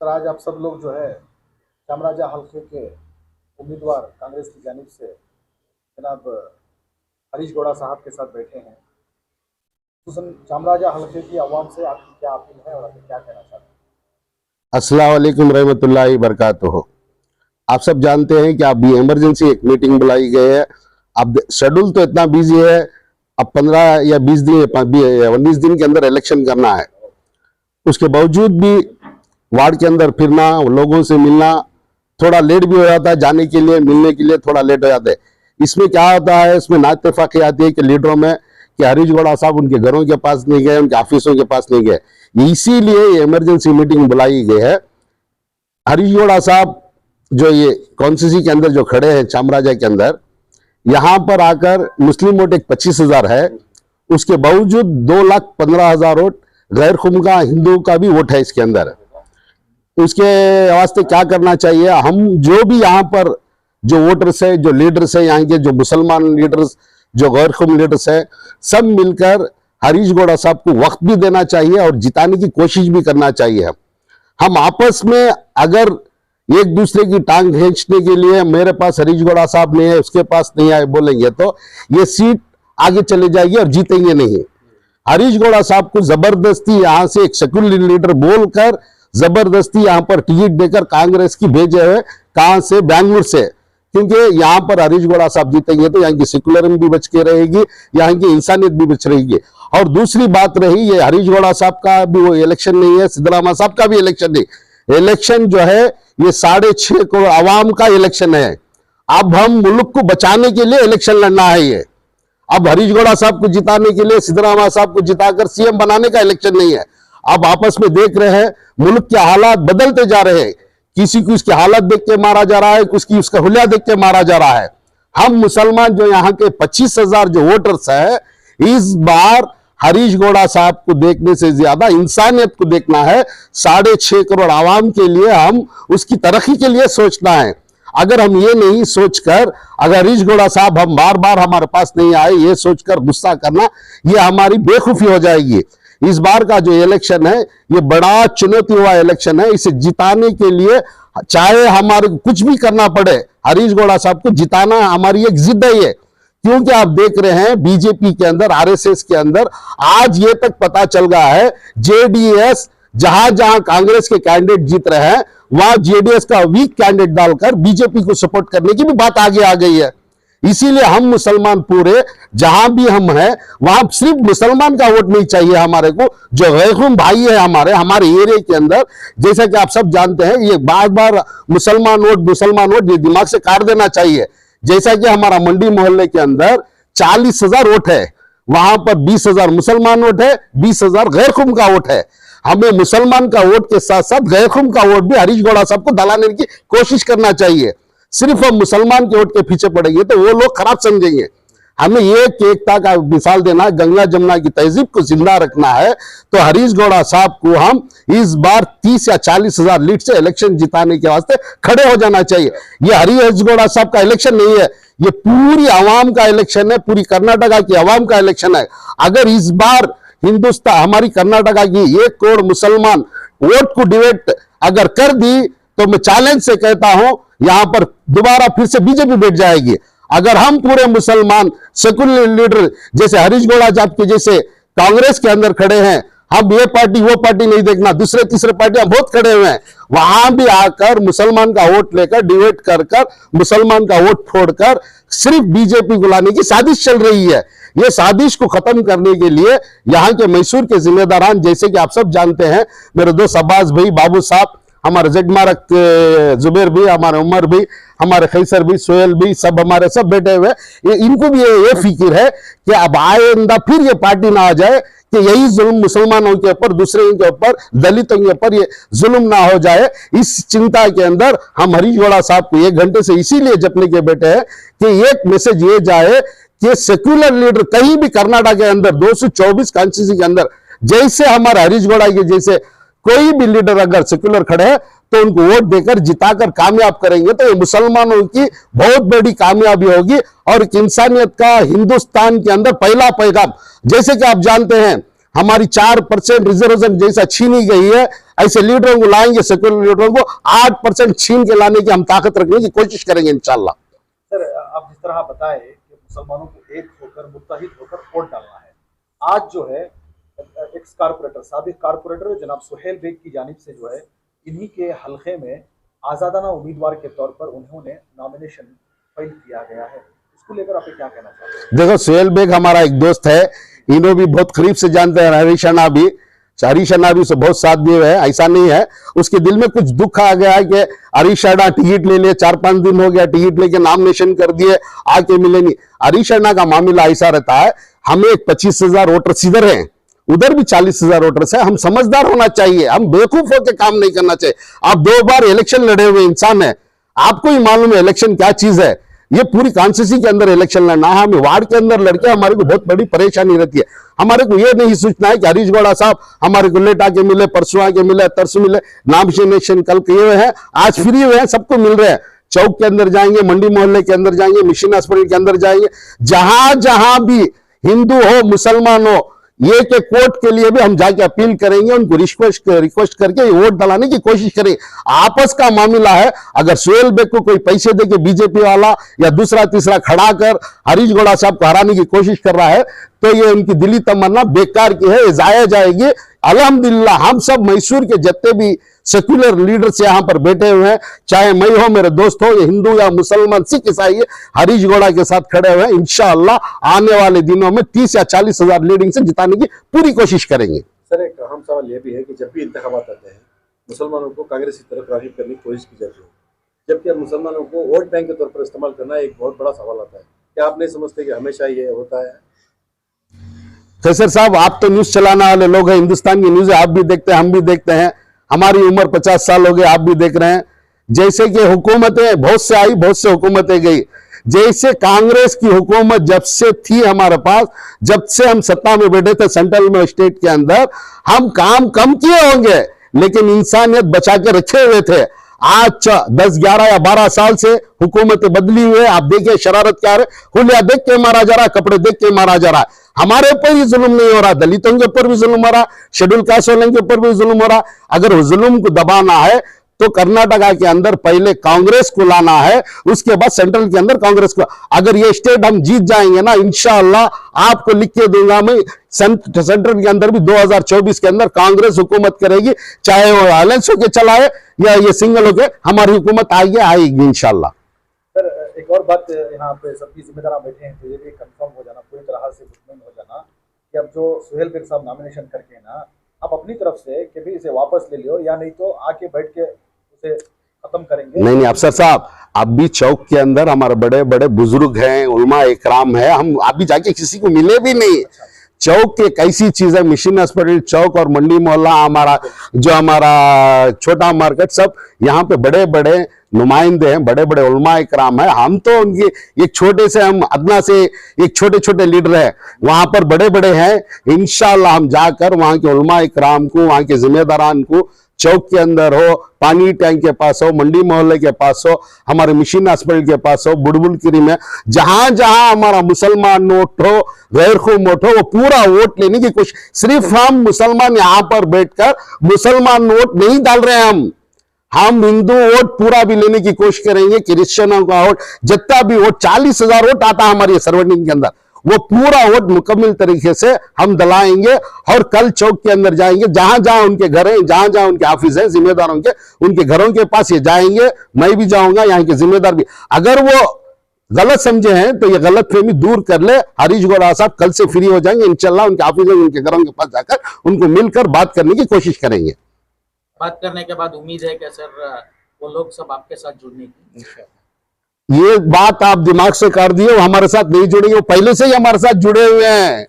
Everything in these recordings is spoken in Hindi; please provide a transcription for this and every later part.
सर आज आप सब लोग जो है चामराजा हल्के के उम्मीदवार कांग्रेस की जानिब से जनाब हरीश गौड़ा साहब के साथ बैठे हैं। खुसूसन चामराजा हल्के की आवाम से आपकी क्या अपील है और आप क्या कहना चाहते हैं? अस्सलाम वालेकुम रहमतुल्लाहि बरकातुहू। आप सब जानते हैं कि अब ये इमरजेंसी एक मीटिंग बुलाई गई है। अब शेड्यूल तो इतना बिजी है, अब 15 या 20 दिन 19 दिन के अंदर इलेक्शन करना है। उसके बावजूद भी वार्ड के अंदर फिरना, लोगों से मिलना थोड़ा लेट भी हो जाता है, जाने के लिए मिलने के लिए थोड़ा लेट हो जाता है। इसमें क्या होता है, इसमें नाइत्तेफाकी आती है कि लीडरों में कि हरीश गौड़ा साहब उनके घरों के पास नहीं गए, उनके ऑफिसों के पास नहीं गए, इसीलिए ये इमरजेंसी मीटिंग बुलाई गई है। हरीश गौड़ा साहब जो ये कॉन्स्टिट्यूंसी के अंदर जो खड़े हैं चामराजा के अंदर, यहां पर आकर मुस्लिम वोट एक 25,000 है, उसके बावजूद 2,15,000 वोट गैर खुम का हिंदू का भी वोट है इसके अंदर। उसके वास्ते क्या करना चाहिए, हम जो भी यहाँ पर जो वोटर्स है, जो लीडर्स है, यहाँ के जो मुसलमान लीडर्स, जो गैर खुम लीडर्स है, सब मिलकर हरीश गौड़ा साहब को वक्त भी देना चाहिए और जिताने की कोशिश भी करना चाहिए। हम आपस में अगर एक दूसरे की टांग खींचने के लिए मेरे पास हरीश गौड़ा साहब नहीं है, उसके पास नहीं है बोलेंगे तो ये सीट आगे चले जाएगी और जीतेंगे नहीं। हरीश गौड़ा साहब को जबरदस्ती यहां से एक सेक्युलर लीडर बोलकर जबरदस्ती यहां पर टिकट देकर कांग्रेस की भेजे हुए, कहां से, बैंगलोर से, क्योंकि यहां पर हरीश गौड़ा साहब जीतेंगे तो यहाँ की सेक्युलरिज्म भी बच के रहेगी, यहाँ की इंसानियत भी बच रहेगी। और दूसरी बात रही, ये हरीश गौड़ा साहब का भी वो इलेक्शन नहीं है, सिद्धरामैया साहब का भी इलेक्शन नहीं। इलेक्शन जो है ये 6.5 करोड़ आवाम का इलेक्शन है। अब हम मुल्क को बचाने के लिए इलेक्शन लड़ना है ये। अब हरीश गौड़ा साहब को जिताने के लिए, सिद्धरामैया साहब को जिताकर सीएम बनाने का इलेक्शन नहीं है। अब आपस में देख रहे हैं मुल्क के हालात बदलते जा रहे हैं, किसी को उसकी हालत देख के मारा जा रहा है, किसी उसका हुलिया देख के मारा जा रहा है। हम मुसलमान जो यहाँ के 25,000 जो वोटर्स है, इस बार हरीश गौड़ा साहब को देखने से ज्यादा इंसानियत को देखना है। 6.5 करोड़ आवाम के लिए हम उसकी तरक्की के लिए सोचना है। अगर हम ये नहीं सोचकर, अगर हरीश गौड़ा साहब हम बार बार हमारे पास नहीं आए ये सोचकर गुस्सा करना, ये हमारी बेवकूफी हो जाएगी। इस बार का जो इलेक्शन है ये बड़ा चुनौती हुआ इलेक्शन है। इसे जिताने के लिए चाहे हमारे कुछ भी करना पड़े, हरीश गौड़ा साहब को जिताना हमारी एक जिद है ये। क्योंकि आप देख रहे हैं बीजेपी के अंदर, आरएसएस के अंदर आज ये तक पता चल गया है, जेडीएस जहां जहां कांग्रेस के कैंडिडेट जीत रहे हैं वहां जेडीएस का वीक कैंडिडेट डालकर बीजेपी को सपोर्ट करने की भी बात आगे आ गई है। इसीलिए हम मुसलमान पूरे जहां भी हम हैं वहां सिर्फ मुसलमान का वोट नहीं चाहिए हमारे को, जो गैर भाई है हमारे एरिया के अंदर। जैसा कि आप सब जानते हैं, ये बार बार मुसलमान वोट ये दिमाग से काट देना चाहिए। जैसा कि हमारा मंडी मोहल्ले के अंदर 40,000 वोट है, वहां पर 20,000 मुसलमान वोट है, 20,000 गैर खुम का वोट है। हमें मुसलमान का वोट के साथ साथ गैर खुम का वोट भी हरीश गौड़ा साहब को दलाने की कोशिश करना चाहिए। सिर्फ हम मुसलमान के वोट के पीछे पड़ेंगे तो वो लोग खराब समझेंगे। हमें ये एकता का मिसाल देना है, गंगा जमुना की तहजीब को जिंदा रखना है। तो हरीश गौड़ा साहब को हम इस बार 30 या 40,000 लीड से इलेक्शन जिताने के वास्ते खड़े हो जाना चाहिए। ये हरीश गौड़ा साहब का इलेक्शन नहीं है, ये पूरी आवाम का इलेक्शन है, पूरी कर्नाटका की आवाम का इलेक्शन है। अगर इस बार हिंदुस्तान, हमारी कर्नाटका की 1 करोड़ मुसलमान वोट को डिवाइड अगर कर दी तो मैं चैलेंज से कहता हूं यहां पर दोबारा फिर से बीजेपी बैठ जाएगी। अगर हम पूरे मुसलमान सेकुलर लीडर जैसे हरीश गौड़ा साहब के जैसे कांग्रेस के अंदर खड़े हैं, हम ये पार्टी वो पार्टी नहीं देखना, दूसरे तीसरे पार्टियां बहुत खड़े हुए हैं, वहां भी आकर मुसलमान का वोट लेकर डिवाइड कर मुसलमान का वोट छोड़कर सिर्फ बीजेपी को लाने की साजिश चल रही है। ये साजिश को खत्म करने के लिए यहाँ के मैसूर के जिम्मेदारान, जैसे कि आप सब जानते हैं, मेरे दोस्त अब्बास भाई, बाबू साहब, हमारे जगमारक जुबेर भी, हमारे उमर भी, हमारे खैसर भी, सोहेल भी, सब हमारे सब बैठे हुए, इनको भी ये फिक्र है कि अब आइंदा फिर ये पार्टी ना आ जाए कि यही जुल्म मुसलमानों के ऊपर, दूसरे के ऊपर, दलितों के ऊपर ये जुल्म ना हो जाए। इस चिंता के अंदर हम हरीश गौड़ा साहब को 1 घंटे से इसीलिए जपने के बैठे हैं कि एक मैसेज ये जाए कि सेक्युलर लीडर कहीं भी कर्नाटक के अंदर 224 कॉन्स्टिट्यूंसी के अंदर जैसे हमारे हरीश गौड़ा के जैसे कोई भी लीडर अगर सेक्युलर खड़े हैं तो उनको वोट देकर जिताकर कामयाब करेंगे तो ये मुसलमानों की बहुत बड़ी कामयाबी होगी और इंसानियत का हिंदुस्तान के अंदर पहला पैगाम। जैसे कि आप जानते हैं हमारी 4% रिजर्वेशन जैसा छीनी गई है, ऐसे लीडरों को लाएंगे, सेक्युलर लीडरों को 8% छीन के लाने की हम ताकत रखने की कोशिश करेंगे इंशाल्लाह। सर, आप जिस तरह बताए कि मुसलमानों को एक होकर मुत्तहिद होकर वोट डालना है, आज जो है एक्स कारपोरेटर, साबिक कारपोरेटर जनाब सुहेल बेग की जानिब से जो है इन्हीं के हलके में आज़ादाना उम्मीदवार के तौर पर उन्होंने नॉमिनेशन फाइल किया गया है, इसको लेकर आप क्या कहना चाहते हैं? देखो, सुहेल बेग हमारा एक दोस्त है, इन्हों भी बहुत करीब से जानते हैं, हरीश अन्ना भी उसे बहुत साथ दिए हुए है। ऐसा नहीं है, उसके दिल में कुछ दुख आ गया है कि हरीश अन्ना टिकट ले लिए, 4-5 दिन हो गया टिकट लेके नॉमिनेशन कर दिए, आके मिले नहीं। हरीश अन्ना का मामला ऐसा रहता है, हमें 25,000 वोटर्स इधर हैं, उधर भी 40,000 वोटर्स है। हम समझदार होना चाहिए, हम बेवकूफ होकर काम नहीं करना चाहिए। आप 2 बार इलेक्शन लड़े हुए इंसान है, आपको ही मालूम है इलेक्शन क्या चीज है। ये पूरी कॉन्स्टिट्यूंसी के अंदर इलेक्शन लड़ना है, हमें वार्ड के अंदर लड़के हमारे को बहुत बड़ी परेशानी रहती है। हमारे को ये नहीं सोचना है कि हरीश गौड़ा साहब हमारे को लेट आके मिले, परसों आके मिले, तरसों मिले, नॉमिनेशन कल किए हुए हैं, आज फ्री हुए हैं, सबको मिल रहे हैं। चौक के अंदर जाएंगे, मंडी मोहल्ले के अंदर जाएंगे, मिशन हॉस्पिटल के अंदर जाएंगे, जहां जहां भी हिंदू हो मुसलमान हो, ये के कोर्ट के लिए भी हम जाके अपील करेंगे, उनको रिक्वेस्ट करके वोट डलाने की कोशिश करेंगे। आपस का मामला है, अगर सुहेल बेग को कोई पैसे देके बीजेपी वाला या दूसरा तीसरा खड़ा कर हरीश गौड़ा साहब को हराने की कोशिश कर रहा है, तो ये उनकी दिली तमन्ना बेकार की है, ये जाया जाएगी। अल्हम्दुलिल्लाह हम सब मैसूर के जितने भी सेक्युलर लीडर्स यहां पर बैठे हुए हैं, चाहे मैं हो, मेरे दोस्त हो, ये हिंदू या मुसलमान सिख ईसाई, हरीश गौड़ा के साथ खड़े हुए हैं। इंशाअल्लाह आने वाले दिनों में 30 या 40,000 लीडिंग से जिताने की पूरी कोशिश करेंगे। सर, एक अहम सवाल यह भी है कि जब भी इंतखाबात आते हैं, मुसलमानों को कांग्रेस की तरफ राग़िब करने की कोशिश की जाती है, जबकि अब मुसलमानों को वोट बैंक के तौर पर इस्तेमाल करना एक बहुत बड़ा सवाल आता है। क्या आप नहीं समझते कि हमेशा ये होता है? कैसर साहब, आप तो न्यूज चलाने वाले लोग हैं, हिंदुस्तान की न्यूज आप भी देखते हैं, हम भी देखते हैं, हमारी उम्र 50 साल हो गए, आप भी देख रहे हैं। जैसे कि हुकूमतें बहुत से आई, बहुत से हुकूमतें गई, जैसे कांग्रेस की हुकूमत जब से थी हमारे पास, जब से हम सत्ता में बैठे थे सेंट्रल में, स्टेट के अंदर, हम काम कम किए होंगे लेकिन इंसानियत बचा के रखे हुए थे। आज 10, 11 या 12 साल से हुकूमतें बदली हुई है। आप देखिए शरारत क्या है, हुलिया देख के मारा जा रहा है, कपड़े देख के मारा जा रहा है। हमारे ऊपर ही जुल्म नहीं हो रहा, दलितों के ऊपर भी जुल्म हो रहा, शेड्यूल कास्ट वालों के ऊपर भी जुल्म हो रहा। अगर जुल्म को दबाना है तो कर्नाटका के अंदर पहले कांग्रेस को लाना है, उसके बाद सेंट्रल के अंदर कांग्रेस को। अगर ये स्टेट हम जीत जाएंगे ना, इंशाअल्लाह आपको लिख के दूंगा मैं, सेंट्रल के अंदर भी 2024 के अंदर कांग्रेस हुकूमत करेगी, चाहे वो अलायंस होके चलाए या ये सिंगल होके, हमारी हुकूमत आएगी इंशाअल्लाह। सर, एक और बात यहाँ पे सबकी जिम्मेदार बैठे हैं, तो ये भी कंफर्म हो जाना, पूरी तरह से मुतमईन हो जाना कि अब जो सुहेल बेग साहब नॉमिनेशन करके ना, आप अपनी तरफ से कि भी इसे वापस ले लियो या नहीं तो आके बैठ के उसे खत्म करेंगे। नहीं अफसर साहब, अब भी चौक के अंदर हमारे बड़े बड़े बुजुर्ग हैं, उलमा इकराम है, हम अभी जाके किसी को मिले भी नहीं। चौक एक ऐसी चीज है, मिशन हॉस्पिटल चौक और मंडी मोहल्ला, हमारा छोटा मार्केट, सब यहाँ पे बड़े बड़े नुमाइंदे हैं, बड़े बड़े उलमा इकराम है। हम तो उनकी एक छोटे से, हम अदना से एक छोटे छोटे लीडर है, वहां पर बड़े बड़े हैं। इंशाअल्लाह हम जाकर वहां के उलमा इकराम को, वहां के जिम्मेदारान को, चौक के अंदर हो, पानी टैंक के पास हो, मंडी मोहल्ले के पास हो, हमारे मिशन हॉस्पिटल के पास हो, बुड़बुलकिरी में, जहां जहां हमारा मुसलमान वोट हो, गैर खून वोट हो, वो पूरा वोट लेने की कोशिश। सिर्फ हम मुसलमान यहां पर बैठकर मुसलमान वोट नहीं डाल रहे हैं, हम हिंदू वोट पूरा भी लेने की कोशिश करेंगे। क्रिश्चियनों का वोट, जितना भी वोट, 40,000 वोट आता है हमारी सराउंडिंग के अंदर, वो पूरा वोट मुकम्मल तरीके से हम दलाएंगे। और कल चौक के अंदर जाएंगे, जहां जहां उनके घर हैं, जहां जहां उनके ऑफिस हैं जिम्मेदारों के, उनके घरों के पास ये जाएंगे, मैं भी जाऊंगा, यहाँ के जिम्मेदार भी। अगर वो गलत समझे हैं तो ये गलत फहमी दूर कर ले। हरीश गौड़ा साहब कल से फ्री हो जाएंगे इंशाल्लाह, उनके ऑफिस में, उनके घरों के पास जाकर उनको मिलकर बात करने की कोशिश करेंगे। बात करने के बाद उम्मीद है कि सर वो लोग सब आपके साथ जुड़ने की। ये बात आप दिमाग से कर दिए, वो हमारे साथ नहीं जुड़ेंगे, वो पहले से ही हमारे साथ जुड़े हुए हैं।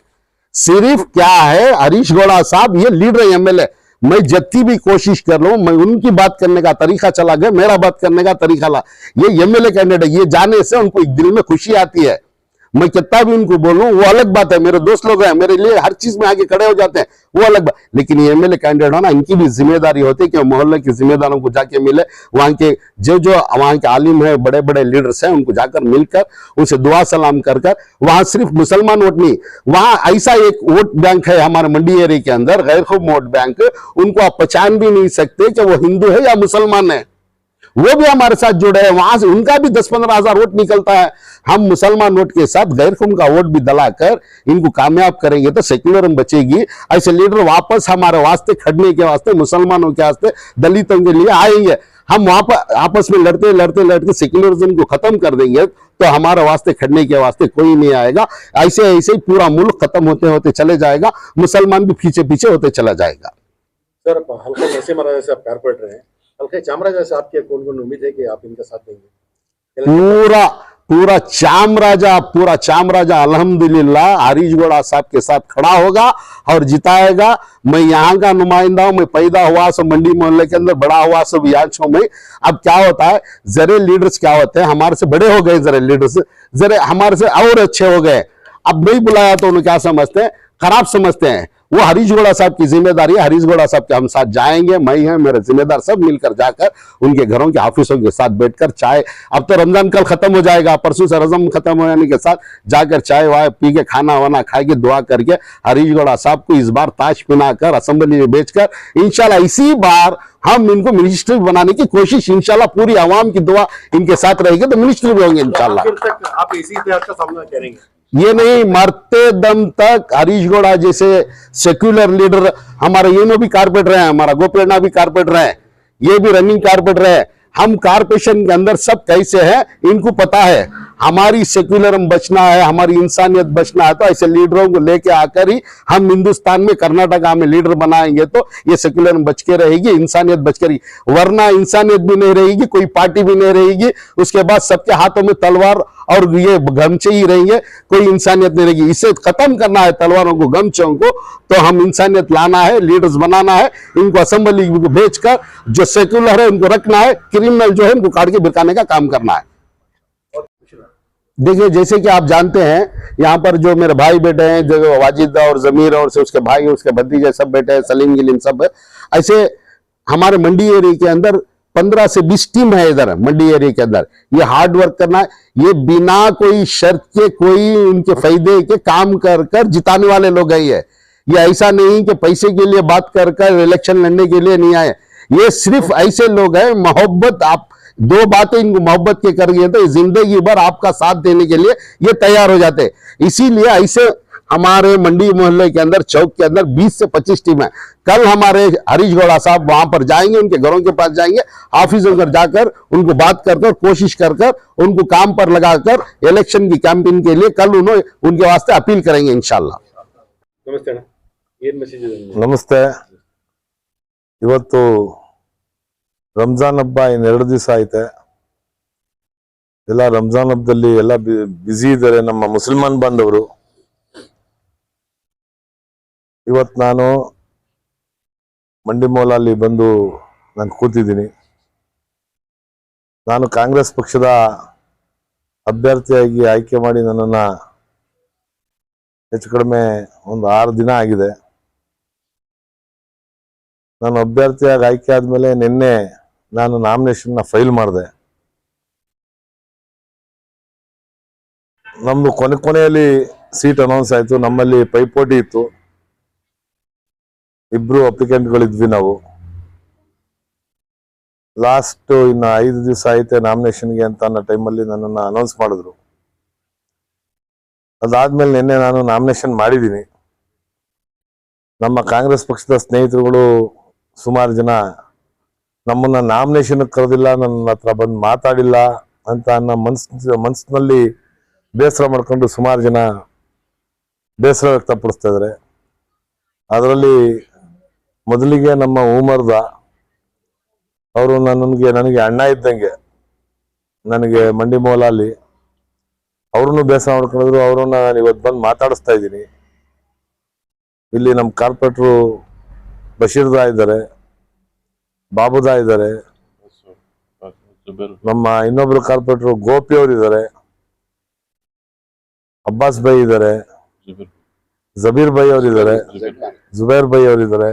सिर्फ क्या है, हरीश गौड़ा साहब ये लीडर है, एमएलए। मैं जितनी भी कोशिश कर लूं, मैं उनकी बात करने का तरीका चला गया, मेरा बात करने का तरीका ला। ये एमएलए कैंडिडेट, ये जाने से उनको एक दिल में खुशी आती है। मैं कितना भी उनको बोलूं वो अलग बात है, मेरे दोस्त लोग हैं, मेरे लिए हर चीज में आगे खड़े हो जाते हैं, वो अलग बात। लेकिन ये एमएलए कैंडिडेट हो ना, इनकी भी जिम्मेदारी होती है कि मोहल्ले की जिम्मेदारों को जाके मिले, वहां के जो जो वहां के आलिम है, बड़े बड़े लीडर्स हैं, उनको जाकर मिलकर उनसे दुआ सलाम कर कर। वहां सिर्फ मुसलमान वोट नहीं, वहां ऐसा एक वोट बैंक है हमारे मंडी एरिया के अंदर, गैर खूब वोट बैंक, उनको आप पहचान भी नहीं सकते कि वो हिंदू है या मुसलमान है, वो भी हमारे साथ जुड़े हैं, वहां से उनका भी 10-15 हजार वोट निकलता है। हम मुसलमान वोट के साथ गैर कौम का वोट भी दलाकर इनको कामयाब करेंगे तो सेक्युलरिज्म बचेगी। ऐसे लीडर वापस हमारे वास्ते खड़ने के वास्ते, मुसलमानों के वास्ते, दलितों के लिए आएंगे। हम वहां पर आपस में लड़ते लड़ते लड़ते सेक्युलरिज्म को खत्म कर देंगे तो हमारे वास्ते खड़ने के वास्ते कोई नहीं आएगा। ऐसे ऐसे ही पूरा मुल्क खत्म होते होते चले जाएगा, मुसलमान भी पीछे पीछे होते चला जाएगा। सर, हल्का नरसिम्हा राजा से आप कारपोरेटर हैं, हल्का चामराजा से आपकी कौन कौन उम्मीद है कि आप इनका साथ देंगे? पूरा चामराजा अल्हम्दुलिल्लाह हरीशगौड़ा साहब के साथ खड़ा होगा और जिताएगा। मैं यहाँ का नुमाइंदा हूं, मैं पैदा हुआ सब मंडी मोहल्ले के अंदर, बड़ा हुआ सब यहाँ में। अब क्या होता है, जरे लीडर्स क्या होते हैं, हमारे से बड़े हो गए, जरे लीडर्स जरे हमारे से और अच्छे हो गए, अब नहीं बुलाया तो उन्हें क्या समझते हैं, खराब समझते हैं। वो हरीशगौड़ा साहब की जिम्मेदारी है, हरीशगौड़ा साहब के हम साथ जाएंगे, मैं है मेरे जिम्मेदार सब मिलकर जाकर उनके घरों के ऑफिसों के साथ बैठकर चाय, अब तो रमजान कल खत्म हो जाएगा, परसों से रमजान खत्म हो जाने के साथ जाकर चाय वाय पी के, खाना वाना खा के, दुआ करके हरीशगौड़ा साहब को इस बार ताश पिनाकर असेंबली में बेचकर इंशाल्लाह इसी बार हम इनको मिनिस्टर बनाने की कोशिश, इंशाल्लाह पूरी आवाम की दुआ इनके साथ रहेगी तो मिनिस्टर भी होंगे इंशाल्लाह। आखिर तक आप इसी इतिहास का सामना करेंगे? ये नहीं, मरते दम तक हरीशगौड़ा जैसे सेक्युलर लीडर, हमारा ये भी कारपोरेटर है, हमारा गोपेना भी कारपोरेटर है, ये भी रनिंग कारपोरेटर है। हम कारपोरेशन के अंदर सब कैसे हैं इनको पता है। हमारी सेक्युलरिज्म बचना है, हमारी इंसानियत बचना है, तो ऐसे लीडरों को लेके आकर ही हम हिंदुस्तान में, कर्नाटका में लीडर बनाएंगे तो ये सेक्युलरिज्म बच के रहेगी, इंसानियत बच के रहेगी। वरना इंसानियत भी नहीं रहेगी, कोई पार्टी भी नहीं रहेगी, उसके बाद सबके हाथों में तलवार और ये गमछे ही रहेंगे, कोई इंसानियत नहीं रहेगी। इसे खत्म करना है, तलवारों को, गमछों को, तो हम इंसानियत लाना है, लीडर्स बनाना है, इनको असेंबली को भेजकर जो सेक्युलर है उनको रखना है, क्रिमिनल जो है उनको काट के भिरकाने का काम करना है। देखिए, जैसे कि आप जानते हैं यहाँ पर जो मेरे भाई बेटे हैं, जो वाजिद और जमीर और से उसके भाई, उसके भतीजे सब बेटे हैं, सलीम गिलीम सब है। ऐसे हमारे मंडी एरिया के अंदर 15 से 20 टीम है इधर मंडी एरिया के अंदर। ये हार्ड वर्क करना है, ये बिना कोई शर्त के, कोई उनके फायदे के काम कर कर जिताने वाले लोग हैं। ये ऐसा नहीं कि पैसे के लिए बात कर कर इलेक्शन लड़ने के लिए नहीं आए। ये सिर्फ ऐसे लोग हैं, मोहब्बत, आप दो बातें इनको मोहब्बत के करिए तो जिंदगी भर आपका साथ देने के लिए ये तैयार हो जाते हैं। इसीलिए ऐसे हमारे मंडी मोहल्ले के अंदर, चौक के अंदर 20 से 25 टीम है। कल हमारे हरीशगौड़ा साहब वहां पर जाएंगे, उनके घरों के पास जाएंगे, ऑफिसों पर जाकर उनको बात कर कर, कोशिश कर कर, उनको काम पर लगाकर इलेक्शन की कैंपेन के लिए कल उन्होंने उनके वास्ते अपील करेंगे इंशाल्लाह। ನಮಸ್ತೆ ಅಣ್ಣ, ಏನ್ ಮೆಸೇಜ್ ಇದೆ ನಿಮ್ಗೆ? ನಮಸ್ತೆ. ಇವತ್ತು ರಂಜಾನ್ ಹಬ್ಬ ಇನ್ನು 2 ದಿವಸ ಐತೆ. ಎಲ್ಲ ರಂಜಾನ್ ಹಬ್ಬದಲ್ಲಿ ಎಲ್ಲ ಬ್ಯುಸಿ ಇದ್ದಾರೆ ನಮ್ಮ ಮುಸಲ್ಮಾನ್ ಬಾಂಧವರು. ಇವತ್ತು ನಾನು ಮಂಡಿ ಮೌಲಲ್ಲಿ ಬಂದು ನಾನು ಕೂತಿದ್ದೀನಿ. ನಾನು ಕಾಂಗ್ರೆಸ್ ಪಕ್ಷದ ಅಭ್ಯರ್ಥಿಯಾಗಿ ಆಯ್ಕೆ ಮಾಡಿ ನನ್ನನ್ನು ಹೆಚ್ಚು ಕಡಿಮೆ ಒಂದು 6 ದಿನ ಆಗಿದೆ. ನಾನು ಅಭ್ಯರ್ಥಿಯಾಗಿ ಆಯ್ಕೆ ಆದ್ಮೇಲೆ ನಿನ್ನೆ ನಾನು ನಾಮಿನೇಷನ್ ಫೈಲ್ ಮಾಡಿದೆ. ನಮ್ದು ಕೊನೆಯಲ್ಲಿ ಸೀಟ್ ಅನೌನ್ಸ್ ಆಯ್ತು. ನಮ್ಮಲ್ಲಿ ಪೈಪೋಟಿ ಇತ್ತು, 2 ಅಪ್ಲಿಕೆಂಟ್ಗಳಿದ್ವಿ ನಾವು. ಲಾಸ್ಟ್ ಇನ್ನು 5 ದಿವಸ ಐತೆ ನಾಮಿನೇಷನ್ಗೆ ಅಂತ ಅನ್ನೋ ಟೈಮಲ್ಲಿ ನನ್ನನ್ನು ಅನೌನ್ಸ್ ಮಾಡಿದ್ರು. ಅದಾದ್ಮೇಲೆ ನಿನ್ನೆ ನಾನು ನಾಮಿನೇಷನ್ ಮಾಡಿದ್ದೀನಿ. ನಮ್ಮ ಕಾಂಗ್ರೆಸ್ ಪಕ್ಷದ ಸ್ನೇಹಿತರುಗಳು ಸುಮಾರು ಜನ ನಮ್ಮನ್ನ ನಾಮಿನೇಷನ್ ಕರೆದಿಲ್ಲ, ನನ್ನ ಹತ್ರ ಬಂದು ಮಾತಾಡಿಲ್ಲ ಅಂತ ಅನ್ನೋ ಮನಸ್ಸಿನಲ್ಲಿ ಬೇಸರ ಮಾಡ್ಕೊಂಡು ಸುಮಾರು ಜನ ಬೇಸರ ವ್ಯಕ್ತಪಡಿಸ್ತಾ ಇದ್ದಾರೆ. ಅದರಲ್ಲಿ ಮೊದಲಿಗೆ ನಮ್ಮ ಉಮರ್ದ ಅವರು ನನಗೆ ಅಣ್ಣ ಇದ್ದಂಗೆ, ನನಗೆ ಮಂಡಿ ಮೌಲಲ್ಲಿ ಅವ್ರನ್ನು ಬೇಸರ ಮಾಡ್ಕೊಂಡಿದ್ರು. ಅವ್ರನ್ನ ನಾನು ಇವತ್ತು ಬಂದು ಮಾತಾಡಿಸ್ತಾ ಇದ್ದೀನಿ. ಇಲ್ಲಿ ನಮ್ಮ ಕಾರ್ಪೊರೇಟ್ರು ಬಶೀರ್ದಾ ಇದ್ದಾರೆ, ಬಾಬುದಾ ಇದ್ದಾರೆ, ನಮ್ಮ ಇನ್ನೊಬ್ರು ಕಾರ್ಪೊರೇಟ್ರು ಗೋಪಿ ಅವರು ಇದ್ದಾರೆ, ಅಬ್ಬಾಸ್ ಬೈ ಇದ್ದಾರೆ, ಜಬೀರ್ ಬೈ ಅವರಿದ್ದಾರೆ, ಜುಬೇರ್ ಬೈ ಅವರಿದ್ದಾರೆ,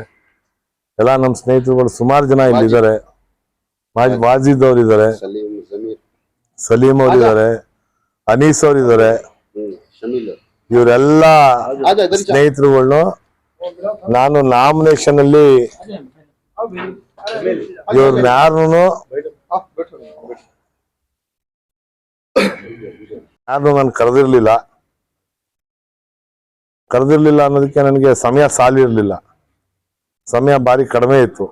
ಎಲ್ಲ ನಮ್ಮ ಸ್ನೇಹಿತರುಗಳು ಸುಮಾರು ಜನ ಇಲ್ಲಿದ್ದಾರೆ. ವಾಜಿದ್ ಅವರಿದ್ದಾರೆ, ಸಲೀಂ ಅವರಿದ್ದಾರೆ, ಅನೀಸ್ ಅವರಿದ್ದಾರೆ. ಇವರೆಲ್ಲ ಸ್ನೇಹಿತರುಗಳನ್ನು ನಾನು ನಾಮಿನೇಷನ್ ಅಲ್ಲಿ ಇವ್ರನ್ನ ಯಾರನ್ನು ನಾನು ಕರೆದಿರ್ಲಿಲ್ಲ ಅನ್ನೋದಕ್ಕೆ ನನಗೆ ಸಮಯ ಸಾಲಿರ್ಲಿಲ್ಲ, ಸಮಯ ಭಾರಿ ಕಡಿಮೆ ಇತ್ತು.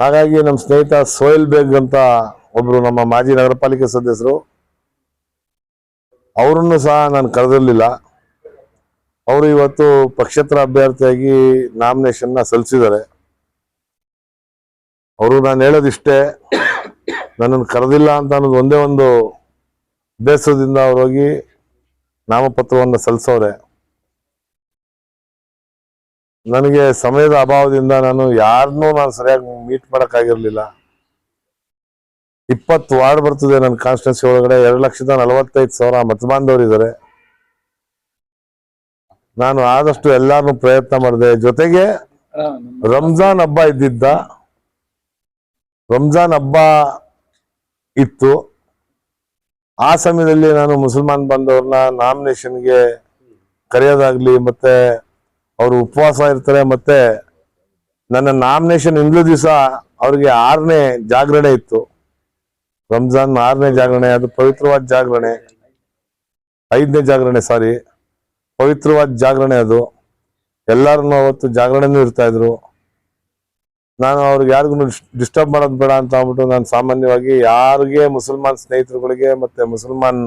ಹಾಗಾಗಿ ನಮ್ಮ ಸ್ನೇಹಿತ ಸೋಯಲ್ ಬೇಗ್ ಅಂತ ಒಬ್ರು ನಮ್ಮ ಮಾಜಿ ನಗರ ಪಾಲಿಕೆ ಸದಸ್ಯರು, ಅವರನ್ನು ಸಹ ನಾನು ಕರೆದಿರ್ಲಿಲ್ಲ. ಅವರು ಇವತ್ತು ಪಕ್ಷೇತರ ಅಭ್ಯರ್ಥಿಯಾಗಿ ನಾಮಿನೇಷನ್ ಸಲ್ಲಿಸಿದ್ದಾರೆ. ಅವರು ನಾನು ಹೇಳೋದಿಷ್ಟೇ, ನನ್ನನ್ನು ಕರೆದಿಲ್ಲ ಅಂತ ಅನ್ನೋದು ಒಂದೇ ಒಂದು ಉದ್ದೇಶದಿಂದ ಅವ್ರು ಹೋಗಿ ನಾಮಪತ್ರವನ್ನು ಸಲ್ಲಿಸವ್ರೆ. ನನಗೆ ಸಮಯದ ಅಭಾವದಿಂದ ನಾನು ಯಾರನ್ನೂ ಸರಿಯಾಗಿ ಮೀಟ್ ಮಾಡೋಕ್ಕಾಗಿರ್ಲಿಲ್ಲ. 20 ವಾರ್ಡ್ ಬರ್ತದೆ ನನ್ನ ಕಾನ್ಸ್ಟಿಟ್ಯೂನ್ಸಿ ಒಳಗಡೆ, 2,45,000 ಮತಬಾಂಧವರಿದ್ದಾರೆ. ನಾನು ಆದಷ್ಟು ಎಲ್ಲಾರನ್ನೂ ಪ್ರಯತ್ನ ಮಾಡಿದೆ. ಜೊತೆಗೆ ರಂಜಾನ್ ಹಬ್ಬ ರಂಜಾನ್ ಹಬ್ಬ ಇತ್ತು. ಆ ಸಮಯದಲ್ಲಿ ನಾನು ಮುಸಲ್ಮಾನ್ ಬಂದವ್ರನ್ನ ನಾಮಿನೇಷನ್ಗೆ ಕರೆಯೋದಾಗ್ಲಿ, ಮತ್ತೆ ಅವರು ಉಪವಾಸ ಇರ್ತಾರೆ, ಮತ್ತೆ ನನ್ನ ನಾಮಿನೇಷನ್ ಹಿಂದಿನ ದಿವಸ ಅವ್ರಿಗೆ 6ನೇ ಜಾಗರಣೆ ಇತ್ತು. ರಂಜಾನ್ 6ನೇ ಜಾಗರಣೆ, ಅದು ಪವಿತ್ರವಾದ ಜಾಗರಣೆ. 5ನೇ ಜಾಗರಣೆ, ಸಾರಿ, ಪವಿತ್ರವಾದ ಜಾಗರಣೆ ಅದು. ಎಲ್ಲಾರನ್ನು ಅವತ್ತು ಜಾಗರಣೆನೂ ಇರ್ತಾ ಇದ್ರು. ನಾನು ಅವ್ರಿಗೆ ಯಾರಿಗೂ ಡಿಸ್ಟರ್ಬ್ ಮಾಡೋದು ಬೇಡ ಅಂತ ಅಂದ್ಬಿಟ್ಟು ನಾನು ಸಾಮಾನ್ಯವಾಗಿ ಯಾರಿಗೆ ಮುಸಲ್ಮಾನ್ ಸ್ನೇಹಿತರುಗಳಿಗೆ ಮತ್ತೆ ಮುಸಲ್ಮಾನ್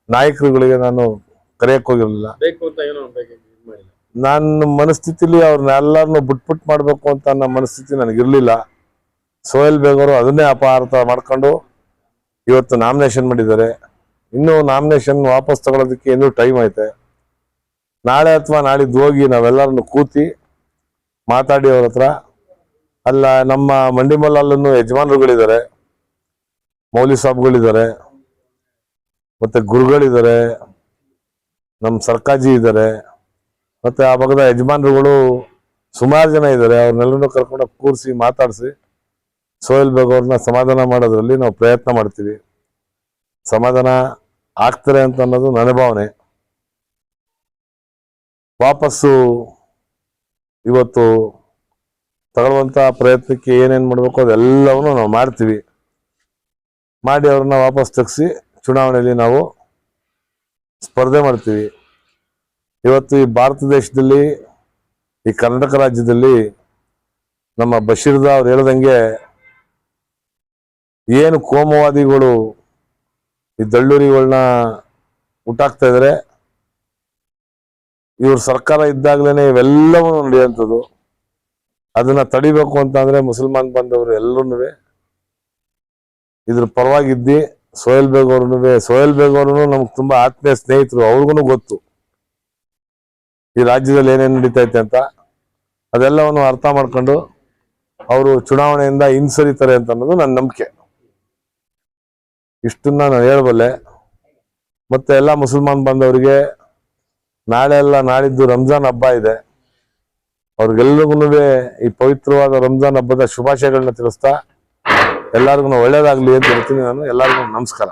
ನಾಯಕರುಗಳಿಗೆ ನಾನು ಕರೆಯಕ್ ಹೋಗಿರ್ಲಿಲ್ಲ. ನನ್ನ ಮನಸ್ಥಿತಿಲಿ ಅವ್ರನ್ನೆಲ್ಲರನ್ನು ಬಿಟ್ಬಿಟ್ಟು ಮಾಡ್ಬೇಕು ಅಂತ ಅನ್ನೋ ಮನಸ್ಥಿತಿ ನನಗಿರ್ಲಿಲ್ಲ. ಸೋಯಲ್ ಬೇಗ್ ಅವರು ಅದನ್ನೇ ಅಪಾರ್ಥ ಮಾಡ್ಕೊಂಡು ಇವತ್ತು ನಾಮಿನೇಷನ್ ಮಾಡಿದ್ದಾರೆ. ಇನ್ನು ನಾಮಿನೇಷನ್ ವಾಪಸ್ ತಗೊಳ್ಳೋದಕ್ಕೆ ಇನ್ನೂ ಟೈಮ್ ಐತೆ. ನಾಳೆ ಅಥವಾ ನಾಳಿದ್ದು ಹೋಗಿ ನಾವೆಲ್ಲರನ್ನು ಕೂತಿ ಮಾತಾಡಿ ಅವ್ರ ಹತ್ರ. ಅಲ್ಲ, ನಮ್ಮ ಮಂಡಿಮಲ್ಲೂ ಯಜಮಾನರುಗಳಿದ್ದಾರೆ, ಮೌಲಿ ಸಾಬ್ಗಳಿದ್ದಾರೆ, ಮತ್ತೆ ಗುರುಗಳಿದ್ದಾರೆ, ನಮ್ಮ ಸರ್ಕಾಜಿ ಇದ್ದಾರೆ, ಮತ್ತೆ ಆ ಭಾಗದ ಯಜಮಾನರುಗಳು ಸುಮಾರು ಜನ ಇದ್ದಾರೆ. ಅವ್ರನ್ನೆಲ್ಲರೂ ಕರ್ಕೊಂಡು ಕೂರಿಸಿ ಮಾತಾಡಿಸಿ ಸೋಯಲ್ ಬೇಗ್ ಅವ್ರನ್ನ ಸಮಾಧಾನ ಮಾಡೋದ್ರಲ್ಲಿ ನಾವು ಪ್ರಯತ್ನ ಮಾಡ್ತೀವಿ. ಸಮಾಧಾನ ಆಗ್ತಾರೆ ಅಂತ ಅನ್ನೋದು ನನ್ನ ಭಾವನೆ. ವಾಪಸ್ಸು ಇವತ್ತು ತಗೊಳ್ಳುವಂತ ಪ್ರಯತ್ನಕ್ಕೆ ಏನೇನು ಮಾಡಬೇಕು ಅದೆಲ್ಲವನ್ನು ನಾವು ಮಾಡ್ತೀವಿ. ಮಾಡಿ ಅವ್ರನ್ನ ವಾಪಸ್ ತೆಗೆಸಿ ಚುನಾವಣೆಯಲ್ಲಿ ನಾವು ಸ್ಪರ್ಧೆ ಮಾಡ್ತೀವಿ. ಇವತ್ತು ಈ ಭಾರತ ದೇಶದಲ್ಲಿ, ಈ ಕರ್ನಾಟಕ ರಾಜ್ಯದಲ್ಲಿ ನಮ್ಮ ಬಶೀರ್ದಾ ಅವ್ರು ಹೇಳ್ದಂಗೆ ಏನು ಕೋಮುವಾದಿಗಳು ಈ ದಳ್ಳೂರಿಗಳನ್ನ ಹುಟ್ಟಾಕ್ತಾ ಇದ್ದಾರೆ, ಇವ್ರ ಸರ್ಕಾರ ಇದ್ದಾಗಲೇ ಇವೆಲ್ಲವೂ ನಡೆಯುವಂಥದ್ದು. ಅದನ್ನ ತಡಿಬೇಕು ಅಂತಂದ್ರೆ ಮುಸಲ್ಮಾನ್ ಬಂದವರು ಎಲ್ಲರೂ ಇದ್ರ ಪರವಾಗಿದ್ದಿ. ಸೋಯಲ್ ಬೇಗ್ ಅವರು ನಮ್ಗೆ ತುಂಬಾ ಆತ್ಮೀಯ ಸ್ನೇಹಿತರು. ಅವ್ರಿಗೂ ಗೊತ್ತು ಈ ರಾಜ್ಯದಲ್ಲಿ ಏನೇನು ನಡೀತೈತೆ ಅಂತ. ಅದೆಲ್ಲವನ್ನು ಅರ್ಥ ಮಾಡ್ಕೊಂಡು ಅವರು ಚುನಾವಣೆಯಿಂದ ಹಿಂಸರಿತಾರೆ ಅಂತ ಅನ್ನೋದು ನನ್ನ ನಂಬಿಕೆ. ಇಷ್ಟನ್ನ ನಾನು ಹೇಳಬಲ್ಲೆ. ಮತ್ತೆ ಎಲ್ಲ ಮುಸಲ್ಮಾನ್ ಬಂದವರಿಗೆ ನಾಳೆ ಎಲ್ಲ ನಾಳಿದ್ದು ರಂಜಾನ್ ಹಬ್ಬ ಇದೆ. ಅವ್ರಿಗೆಲ್ರಿಗೂ ಈ ಪವಿತ್ರವಾದ ರಂಜಾನ್ ಹಬ್ಬದ ಶುಭಾಶಯಗಳನ್ನ ತಿಳಿಸ್ತಾ ಎಲ್ಲರಿಗೂ ಒಳ್ಳೇದಾಗ್ಲಿ ಅಂತ ಹೇಳ್ತೀನಿ ನಾನು. ಎಲ್ಲರಿಗೂ ನಮಸ್ಕಾರ.